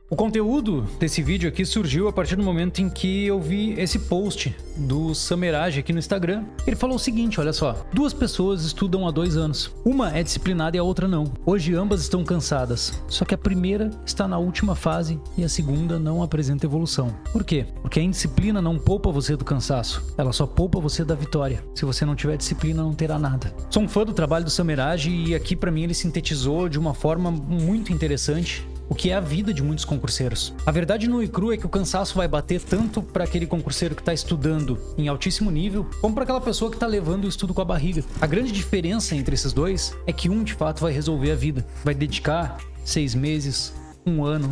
O conteúdo desse vídeo aqui surgiu a partir do momento em que eu vi esse post do Sameraj aqui no Instagram. Ele falou o seguinte, olha só: duas pessoas estudam há 2 anos. Uma é disciplinada e a outra não. Hoje ambas estão cansadas, só que a primeira está na última fase e a segunda não apresenta evolução. Por quê? Porque a indisciplina não poupa você do cansaço, ela só poupa você da vitória. Se você não tiver disciplina, não terá nada. Sou um fã do trabalho do Sameraj e aqui pra mim ele sintetizou de uma forma muito interessante o que é a vida de muitos concurseiros. A verdade nua e crua é que o cansaço vai bater tanto para aquele concurseiro que está estudando em altíssimo nível, como para aquela pessoa que está levando o estudo com a barriga. A grande diferença entre esses dois é que um de fato vai resolver a vida, vai dedicar 6 meses, 1 ano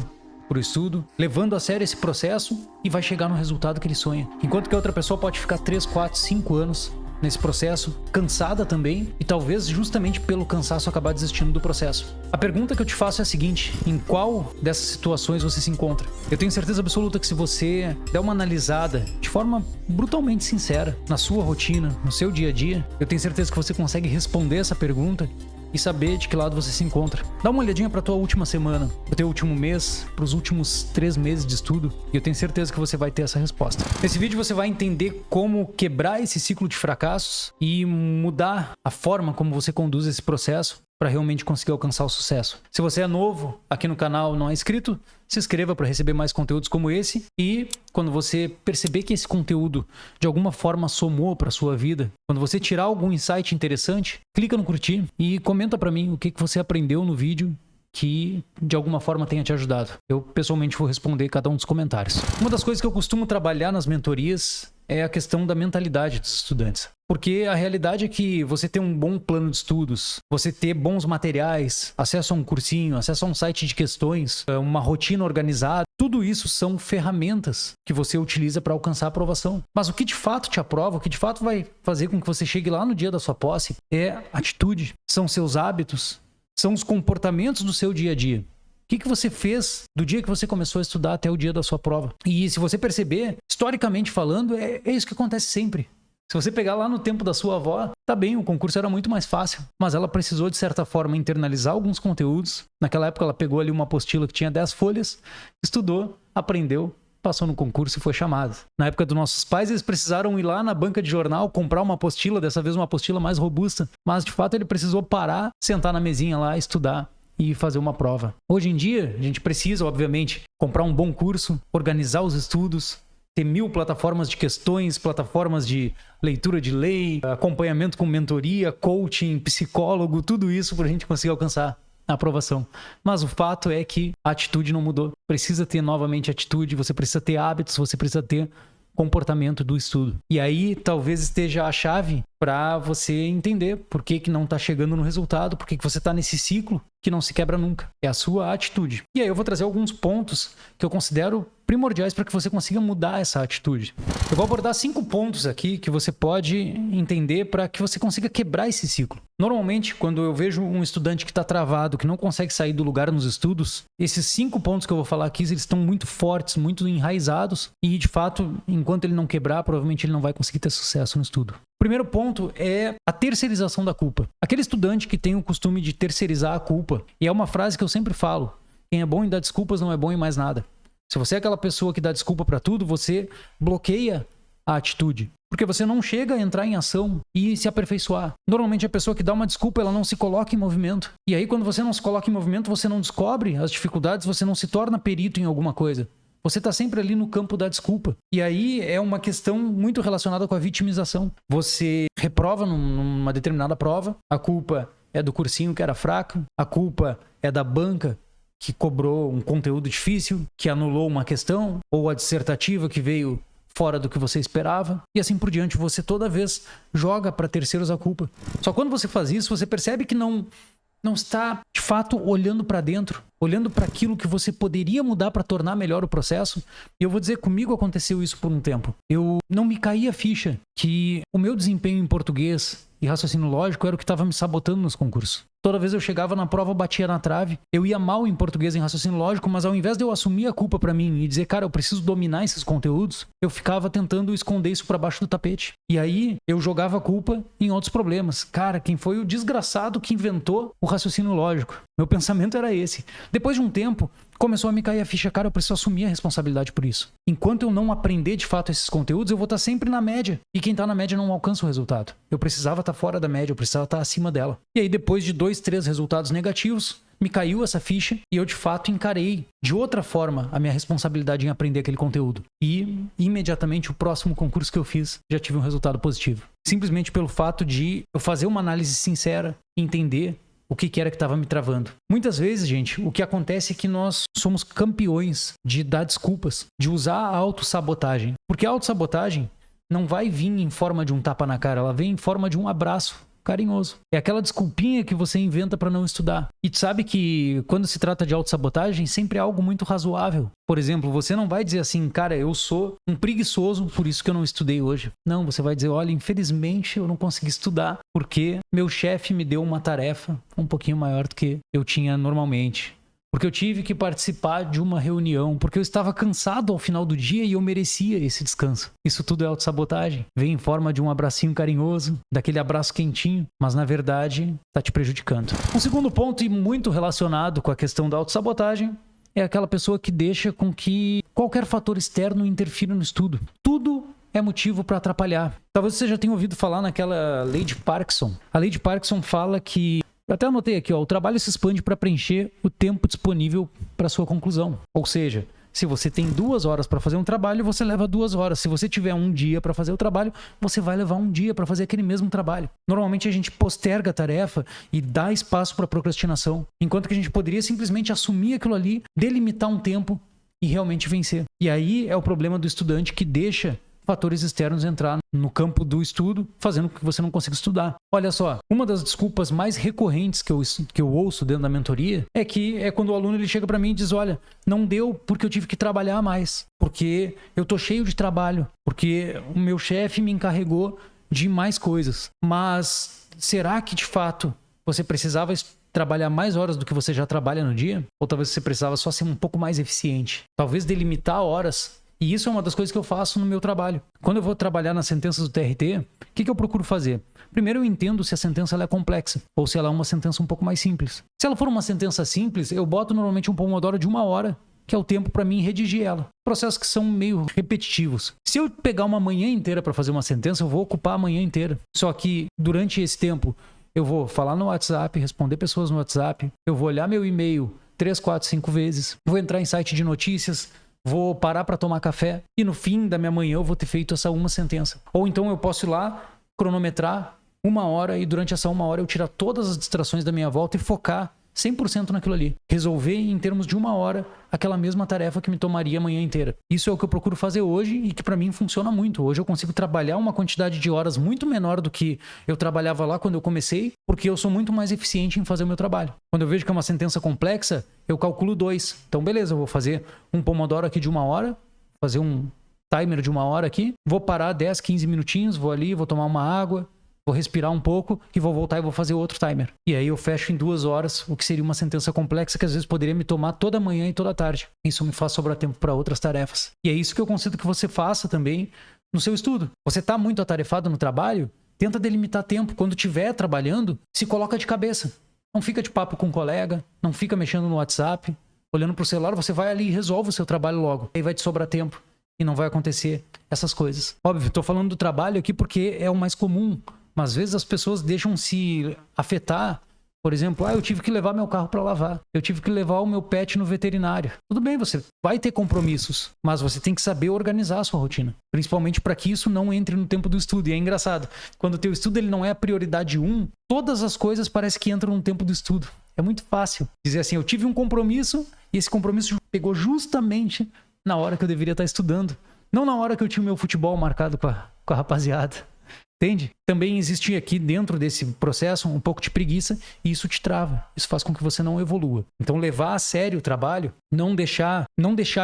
pro estudo, levando a sério esse processo e vai chegar no resultado que ele sonha. Enquanto que a outra pessoa pode ficar 3, 4, 5 anos nesse processo, cansada também, e talvez justamente pelo cansaço acabar desistindo do processo. A pergunta que eu te faço é a seguinte: em qual dessas situações você se encontra? Eu tenho certeza absoluta que se você der uma analisada de forma brutalmente sincera na sua rotina, no seu dia a dia, eu tenho certeza que você consegue responder essa pergunta e saber de que lado você se encontra. Dá uma olhadinha para tua última semana, pro teu último mês, pros últimos 3 meses de estudo, e eu tenho certeza que você vai ter essa resposta. Nesse vídeo você vai entender como quebrar esse ciclo de fracassos e mudar a forma como você conduz esse processo para realmente conseguir alcançar o sucesso. Se você é novo aqui no canal, não é inscrito, se inscreva para receber mais conteúdos como esse, e quando você perceber que esse conteúdo de alguma forma somou para sua vida, quando você tirar algum insight interessante, clica no curtir e comenta para mim o que você aprendeu no vídeo que de alguma forma tenha te ajudado. Eu pessoalmente vou responder cada um dos comentários. Uma das coisas que eu costumo trabalhar nas mentorias é a questão da mentalidade dos estudantes. Porque a realidade é que você ter um bom plano de estudos, você ter bons materiais, acesso a um cursinho, acesso a um site de questões, uma rotina organizada, tudo isso são ferramentas que você utiliza para alcançar a aprovação. Mas o que de fato te aprova, o que de fato vai fazer com que você chegue lá no dia da sua posse é atitude, são seus hábitos, são os comportamentos do seu dia a dia. O que você fez do dia que você começou a estudar até o dia da sua prova? E se você perceber, historicamente falando, é isso que acontece sempre. Se você pegar lá no tempo da sua avó, tá bem, o concurso era muito mais fácil, mas ela precisou, de certa forma, internalizar alguns conteúdos. Naquela época, ela pegou ali uma apostila que tinha 10 folhas, estudou, aprendeu, passou no concurso e foi chamada. Na época dos nossos pais, eles precisaram ir lá na banca de jornal, comprar uma apostila, dessa vez uma apostila mais robusta, mas de fato ele precisou parar, sentar na mesinha lá, estudar e fazer uma prova. Hoje em dia, a gente precisa, obviamente, comprar um bom curso, organizar os estudos, ter 1000 plataformas de questões, plataformas de leitura de lei, acompanhamento com mentoria, coaching, psicólogo, tudo isso para a gente conseguir alcançar a aprovação. Mas o fato é que a atitude não mudou. Precisa ter novamente atitude, você precisa ter hábitos, você precisa ter comportamento do estudo. E aí talvez esteja a chave para você entender por que não está chegando no resultado, por que você está nesse ciclo que não se quebra nunca. É a sua atitude. E aí eu vou trazer alguns pontos que eu considero primordiais para que você consiga mudar essa atitude. Eu vou abordar 5 pontos aqui que você pode entender para que você consiga quebrar esse ciclo. Normalmente, quando eu vejo um estudante que está travado, que não consegue sair do lugar nos estudos, esses 5 pontos que eu vou falar aqui, eles estão muito fortes, muito enraizados, e de fato, enquanto ele não quebrar, provavelmente ele não vai conseguir ter sucesso no estudo. O primeiro ponto é a terceirização da culpa. Aquele estudante que tem o costume de terceirizar a culpa, e é uma frase que eu sempre falo: quem é bom em dar desculpas não é bom em mais nada. Se você é aquela pessoa que dá desculpa para tudo, você bloqueia a atitude, porque você não chega a entrar em ação e se aperfeiçoar. Normalmente a pessoa que dá uma desculpa, ela não se coloca em movimento. E aí quando você não se coloca em movimento, você não descobre as dificuldades, você não se torna perito em alguma coisa. Você está sempre ali no campo da desculpa. E aí é uma questão muito relacionada com a vitimização. Você reprova numa determinada prova, a culpa é do cursinho que era fraco, a culpa é da banca que cobrou um conteúdo difícil, que anulou uma questão, ou a dissertativa que veio fora do que você esperava, e assim por diante. Você toda vez joga para terceiros a culpa. Só quando você faz isso, você percebe que não está, de fato, olhando para dentro, olhando para aquilo que você poderia mudar para tornar melhor o processo. E eu vou dizer, comigo aconteceu isso por um tempo. Eu não me caía a ficha que o meu desempenho em português e raciocínio lógico era o que estava me sabotando nos concursos. Toda vez eu chegava na prova, batia na trave, eu ia mal em português e em raciocínio lógico, mas ao invés de eu assumir a culpa pra mim e dizer, cara, eu preciso dominar esses conteúdos, eu ficava tentando esconder isso pra baixo do tapete. E aí eu jogava a culpa em outros problemas. Cara, quem foi o desgraçado que inventou o raciocínio lógico? Meu pensamento era esse. Depois de um tempo, começou a me cair a ficha, cara, eu preciso assumir a responsabilidade por isso. Enquanto eu não aprender de fato esses conteúdos, eu vou estar sempre na média. E quem tá na média não alcança o resultado. Eu precisava estar fora da média, eu precisava estar acima dela. E aí, depois de 2, 3 resultados negativos, me caiu essa ficha e eu de fato encarei de outra forma a minha responsabilidade em aprender aquele conteúdo. E imediatamente o próximo concurso que eu fiz já tive um resultado positivo. Simplesmente pelo fato de eu fazer uma análise sincera, entender o que era que estava me travando. Muitas vezes, gente, o que acontece é que nós somos campeões de dar desculpas, de usar a autossabotagem. Porque a autossabotagem não vai vir em forma de um tapa na cara, ela vem em forma de um abraço carinhoso. É aquela desculpinha que você inventa para não estudar. E tu sabe que quando se trata de autossabotagem, sempre é algo muito razoável. Por exemplo, você não vai dizer assim, cara, eu sou um preguiçoso, por isso que eu não estudei hoje. Não, você vai dizer, olha, infelizmente eu não consegui estudar porque meu chefe me deu uma tarefa um pouquinho maior do que eu tinha normalmente. Porque eu tive que participar de uma reunião, porque eu estava cansado ao final do dia e eu merecia esse descanso. Isso tudo é autossabotagem. Vem em forma de um abracinho carinhoso, daquele abraço quentinho, mas na verdade está te prejudicando. Um segundo ponto, e muito relacionado com a questão da autossabotagem, é aquela pessoa que deixa com que qualquer fator externo interfira no estudo. Tudo é motivo para atrapalhar. Talvez você já tenha ouvido falar naquela lei de Parkinson. A lei de Parkinson fala que, eu até anotei aqui, ó, o trabalho se expande para preencher o tempo disponível para sua conclusão. Ou seja, se você tem 2 horas para fazer um trabalho, você leva 2 horas. Se você tiver 1 dia para fazer o trabalho, você vai levar 1 dia para fazer aquele mesmo trabalho. Normalmente a gente posterga a tarefa e dá espaço para procrastinação, enquanto que a gente poderia simplesmente assumir aquilo ali, delimitar um tempo e realmente vencer. E aí é o problema do estudante que deixa fatores externos entrar no campo do estudo, fazendo com que você não consiga estudar. Olha só, uma das desculpas mais recorrentes que eu ouço dentro da mentoria é quando o aluno ele chega para mim e diz, olha, não deu porque eu tive que trabalhar mais, porque eu tô cheio de trabalho, porque o meu chefe me encarregou de mais coisas. Mas será que de fato você precisava trabalhar mais horas do que você já trabalha no dia? Ou talvez você precisava só ser um pouco mais eficiente? Talvez delimitar horas. E isso é uma das coisas que eu faço no meu trabalho. Quando eu vou trabalhar nas sentenças do TRT, o que eu procuro fazer? Primeiro eu entendo se a sentença ela é complexa ou se ela é uma sentença um pouco mais simples. Se ela for uma sentença simples, eu boto normalmente um pomodoro de 1 hora, que é o tempo para mim redigir ela. Processos que são meio repetitivos. Se eu pegar uma manhã inteira para fazer uma sentença, eu vou ocupar a manhã inteira. Só que durante esse tempo, eu vou falar no WhatsApp, responder pessoas no WhatsApp, eu vou olhar meu e-mail 3, 4, 5 vezes, vou entrar em site de notícias, vou parar para tomar café e no fim da minha manhã eu vou ter feito essa uma sentença. Ou então eu posso ir lá, cronometrar 1 hora e durante essa 1 hora eu tirar todas as distrações da minha volta e focar 100% naquilo ali. Resolver em termos de 1 hora aquela mesma tarefa que me tomaria a manhã inteira. Isso é o que eu procuro fazer hoje e que para mim funciona muito. Hoje eu consigo trabalhar uma quantidade de horas muito menor do que eu trabalhava lá quando eu comecei, porque eu sou muito mais eficiente em fazer o meu trabalho. Quando eu vejo que é uma sentença complexa, eu calculo 2. Então beleza, eu vou fazer um pomodoro aqui de 1 hora, fazer um timer de 1 hora aqui, vou parar 10, 15 minutinhos, vou ali, vou tomar uma água, vou respirar um pouco e vou voltar e vou fazer outro timer. E aí eu fecho em 2 horas, o que seria uma sentença complexa que às vezes poderia me tomar toda manhã e toda tarde. Isso me faz sobrar tempo para outras tarefas. E é isso que eu consigo que você faça também no seu estudo. Você está muito atarefado no trabalho? Tenta delimitar tempo. Quando estiver trabalhando, se coloca de cabeça. Não fica de papo com um colega, não fica mexendo no WhatsApp, olhando para o celular, você vai ali e resolve o seu trabalho logo. Aí vai te sobrar tempo e não vai acontecer essas coisas. Óbvio, estou falando do trabalho aqui porque é o mais comum. Mas às vezes as pessoas deixam se afetar. Por exemplo, eu tive que levar meu carro para lavar. Eu tive que levar o meu pet no veterinário. Tudo bem, você vai ter compromissos, mas você tem que saber organizar a sua rotina. Principalmente para que isso não entre no tempo do estudo. E é engraçado, quando o teu estudo ele não é a prioridade 1, todas as coisas parecem que entram no tempo do estudo. É muito fácil dizer assim, eu tive um compromisso e esse compromisso pegou justamente na hora que eu deveria estar estudando. Não na hora que eu tinha o meu futebol marcado com a rapaziada. Entende? Também existe aqui dentro desse processo um pouco de preguiça e isso te trava. Isso faz com que você não evolua. Então levar a sério o trabalho, não deixar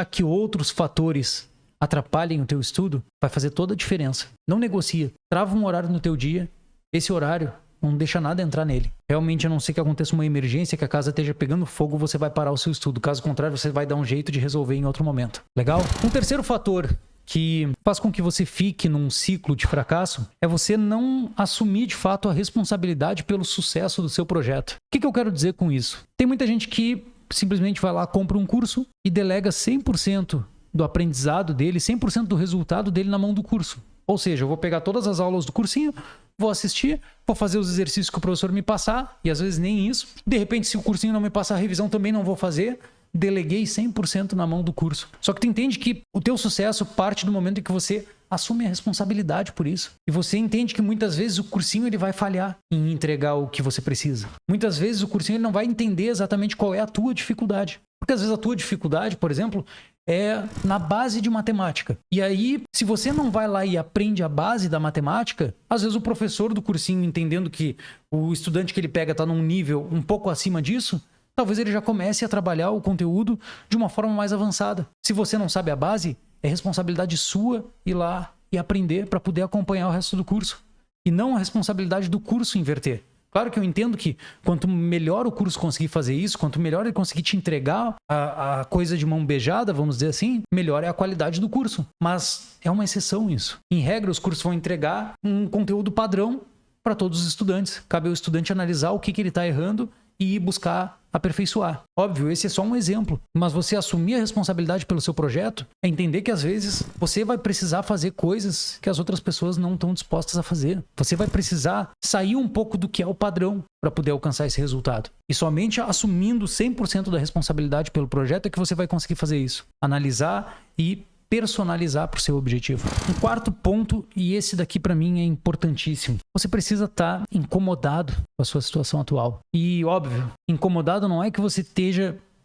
que outros fatores atrapalhem o teu estudo, vai fazer toda a diferença. Não negocia. Trava um horário no teu dia. Esse horário não deixa nada entrar nele. Realmente, a não ser que aconteça uma emergência, que a casa esteja pegando fogo, você vai parar o seu estudo. Caso contrário, você vai dar um jeito de resolver em outro momento. Legal? Um terceiro fator que faz com que você fique num ciclo de fracasso é você não assumir de fato a responsabilidade pelo sucesso do seu projeto. O que eu quero dizer com isso? Tem muita gente que simplesmente vai lá, compra um curso e delega 100% do aprendizado dele, 100% do resultado dele na mão do curso. Ou seja, eu vou pegar todas as aulas do cursinho, vou assistir, vou fazer os exercícios que o professor me passar, e às vezes nem isso. De repente, se o cursinho não me passar a revisão, também não vou fazer. Deleguei 100% na mão do curso. Só que tu entende que o teu sucesso parte do momento em que você assume a responsabilidade por isso. E você entende que muitas vezes o cursinho ele vai falhar em entregar o que você precisa. Muitas vezes o cursinho ele não vai entender exatamente qual é a tua dificuldade. Porque às vezes a tua dificuldade, por exemplo, é na base de matemática. E aí, se você não vai lá e aprende a base da matemática, às vezes o professor do cursinho, entendendo que o estudante que ele pega está num nível um pouco acima disso, talvez ele já comece a trabalhar o conteúdo de uma forma mais avançada. Se você não sabe a base, é responsabilidade sua ir lá e aprender para poder acompanhar o resto do curso. E não a responsabilidade do curso inverter. Claro que eu entendo que quanto melhor o curso conseguir fazer isso, quanto melhor ele conseguir te entregar a coisa de mão beijada, vamos dizer assim, melhor é a qualidade do curso. Mas é uma exceção isso. Em regra, os cursos vão entregar um conteúdo padrão para todos os estudantes. Cabe ao estudante analisar o que ele está errando e buscar aperfeiçoar. Óbvio, esse é só um exemplo, mas você assumir a responsabilidade pelo seu projeto é entender que às vezes você vai precisar fazer coisas que as outras pessoas não estão dispostas a fazer. Você vai precisar sair um pouco do que é o padrão para poder alcançar esse resultado. E somente assumindo 100% da responsabilidade pelo projeto é que você vai conseguir fazer isso. Analisar e personalizar para o seu objetivo. Um quarto ponto, e esse daqui para mim é importantíssimo. Você precisa estar incomodado com a sua situação atual. E óbvio, incomodado não é que você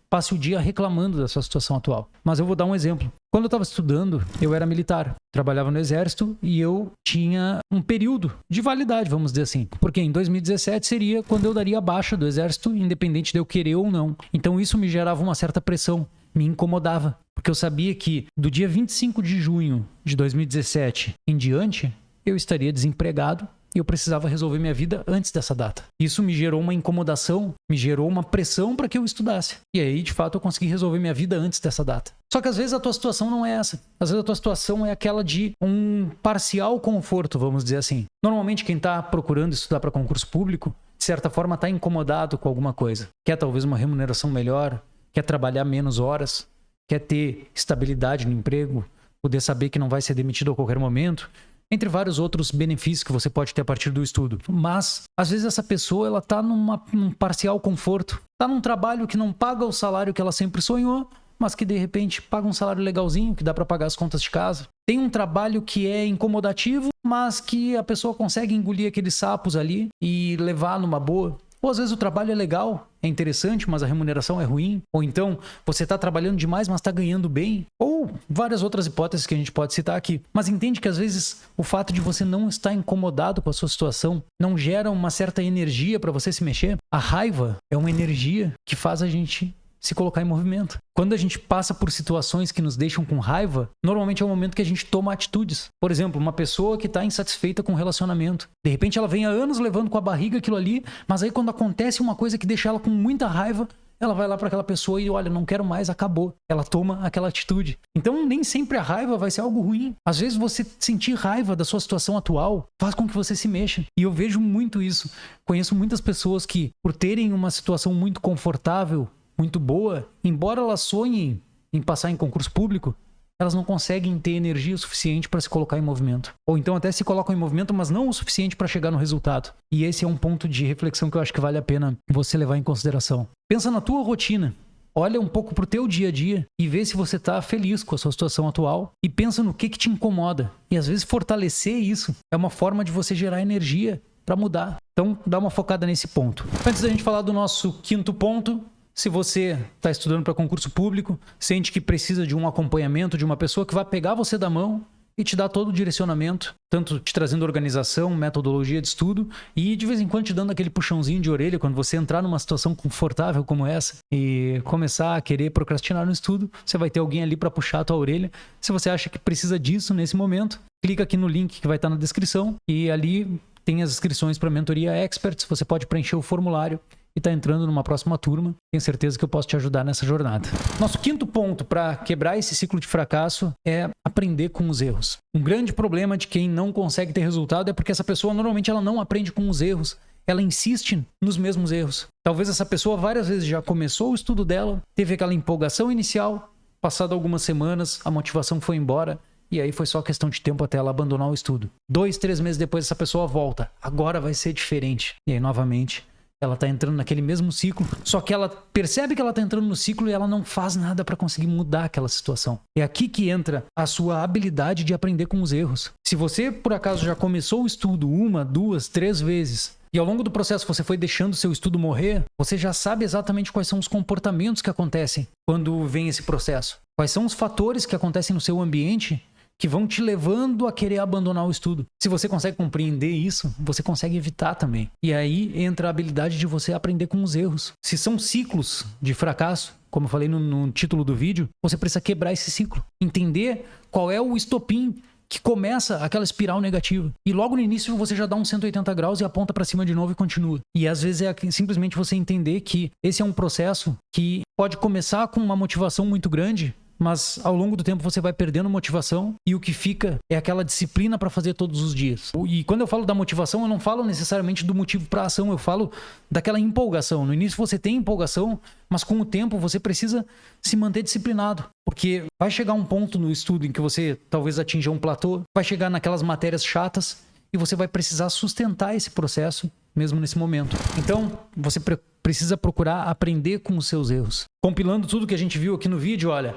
passe o dia reclamando da sua situação atual. Mas eu vou dar um exemplo. Quando eu estava estudando, eu era militar, trabalhava no exército e eu tinha um período de validade, vamos dizer assim. Porque em 2017 seria quando eu daria a baixa do exército, independente de eu querer ou não. Então isso me gerava uma certa pressão, me incomodava. Porque eu sabia que do dia 25 de junho de 2017 em diante, eu estaria desempregado e eu precisava resolver minha vida antes dessa data. Isso me gerou uma incomodação, me gerou uma pressão para que eu estudasse. E aí, de fato, eu consegui resolver minha vida antes dessa data. Só que às vezes a tua situação não é essa. Às vezes a tua situação é aquela de um parcial conforto, vamos dizer assim. Normalmente quem está procurando estudar para concurso público, de certa forma está incomodado com alguma coisa. Quer talvez uma remuneração melhor, quer trabalhar menos horas, quer ter estabilidade no emprego, poder saber que não vai ser demitido a qualquer momento, entre vários outros benefícios que você pode ter a partir do estudo. Mas, às vezes, essa pessoa ela está num parcial conforto. Está num trabalho que não paga o salário que ela sempre sonhou, mas que, de repente, paga um salário legalzinho, que dá para pagar as contas de casa. Tem um trabalho que é incomodativo, mas que a pessoa consegue engolir aqueles sapos ali e levar numa boa. Ou às vezes o trabalho é legal, é interessante, mas a remuneração é ruim. Ou então você está trabalhando demais, mas está ganhando bem. Ou várias outras hipóteses que a gente pode citar aqui. Mas entende que às vezes o fato de você não estar incomodado com a sua situação não gera uma certa energia para você se mexer. A raiva é uma energia que faz a gente se colocar em movimento. Quando a gente passa por situações que nos deixam com raiva, normalmente é o momento que a gente toma atitudes. Por exemplo, uma pessoa que está insatisfeita com o relacionamento. De repente ela vem há anos levando com a barriga aquilo ali, mas aí quando acontece uma coisa que deixa ela com muita raiva, ela vai lá para aquela pessoa e olha, não quero mais, acabou. Ela toma aquela atitude. Então nem sempre a raiva vai ser algo ruim. Às vezes você sentir raiva da sua situação atual faz com que você se mexa. E eu vejo muito isso. Conheço muitas pessoas que, por terem uma situação muito confortável, muito boa, embora elas sonhem em passar em concurso público, elas não conseguem ter energia suficiente para se colocar em movimento. Ou então até se colocam em movimento, mas não o suficiente para chegar no resultado. E esse é um ponto de reflexão que eu acho que vale a pena você levar em consideração. Pensa na tua rotina. Olha um pouco pro teu dia a dia e vê se você tá feliz com a sua situação atual e pensa no que te incomoda. E às vezes fortalecer isso é uma forma de você gerar energia para mudar. Então dá uma focada nesse ponto. Antes da gente falar do nosso quinto ponto, se você está estudando para concurso público, sente que precisa de um acompanhamento, de uma pessoa que vai pegar você da mão e te dar todo o direcionamento, tanto te trazendo organização, metodologia de estudo e de vez em quando te dando aquele puxãozinho de orelha quando você entrar numa situação confortável como essa e começar a querer procrastinar no estudo, você vai ter alguém ali para puxar a tua orelha. Se você acha que precisa disso nesse momento, clica aqui no link que vai estar na descrição e ali tem as inscrições para a mentoria Experts, você pode preencher o formulário e está entrando numa próxima turma. Tenho certeza que eu posso te ajudar nessa jornada. Nosso quinto ponto para quebrar esse ciclo de fracasso é a aprender com os erros. Um grande problema de quem não consegue ter resultado é porque essa pessoa normalmente ela não aprende com os erros. Ela insiste nos mesmos erros. Talvez essa pessoa várias vezes já começou o estudo dela, teve aquela empolgação inicial, passado algumas semanas, a motivação foi embora e aí foi só questão de tempo até ela abandonar o estudo. 2, 3 meses depois essa pessoa volta. Agora vai ser diferente. E aí novamente ela está entrando naquele mesmo ciclo, só que ela percebe que ela está entrando no ciclo e ela não faz nada para conseguir mudar aquela situação. É aqui que entra a sua habilidade de aprender com os erros. Se você, por acaso, já começou o estudo 1, 2, 3 vezes e ao longo do processo você foi deixando seu estudo morrer, você já sabe exatamente quais são os comportamentos que acontecem quando vem esse processo. Quais são os fatores que acontecem no seu ambiente que vão te levando a querer abandonar o estudo. Se você consegue compreender isso, você consegue evitar também. E aí entra a habilidade de você aprender com os erros. Se são ciclos de fracasso, como eu falei no título do vídeo, você precisa quebrar esse ciclo. Entender qual é o estopim que começa aquela espiral negativa. E logo no início você já dá uns 180 graus e aponta para cima de novo e continua. E às vezes é simplesmente você entender que esse é um processo que pode começar com uma motivação muito grande, mas ao longo do tempo você vai perdendo motivação e o que fica é aquela disciplina para fazer todos os dias. E quando eu falo da motivação, eu não falo necessariamente do motivo para a ação, eu falo daquela empolgação. No início você tem empolgação, mas com o tempo você precisa se manter disciplinado, porque vai chegar um ponto no estudo em que você talvez atinja um platô, vai chegar naquelas matérias chatas e você vai precisar sustentar esse processo mesmo nesse momento. Então, você precisa procurar aprender com os seus erros. Compilando tudo que a gente viu aqui no vídeo, olha,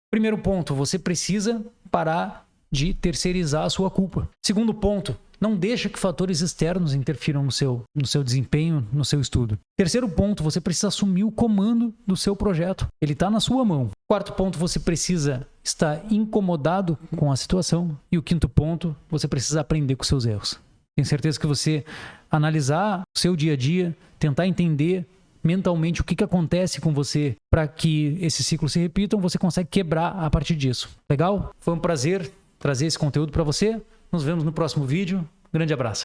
primeiro ponto, você precisa parar de terceirizar a sua culpa. Segundo ponto, não deixa que fatores externos interfiram no seu desempenho, no seu estudo. Terceiro ponto, você precisa assumir o comando do seu projeto. Ele está na sua mão. Quarto ponto, você precisa estar incomodado com a situação. E o quinto ponto, você precisa aprender com seus erros. Tenho certeza que você analisar o seu dia a dia, tentar entender mentalmente o que acontece com você para que esses ciclos se repitam, você consegue quebrar a partir disso. Legal? Foi um prazer trazer esse conteúdo para você. Nos vemos no próximo vídeo. Grande abraço.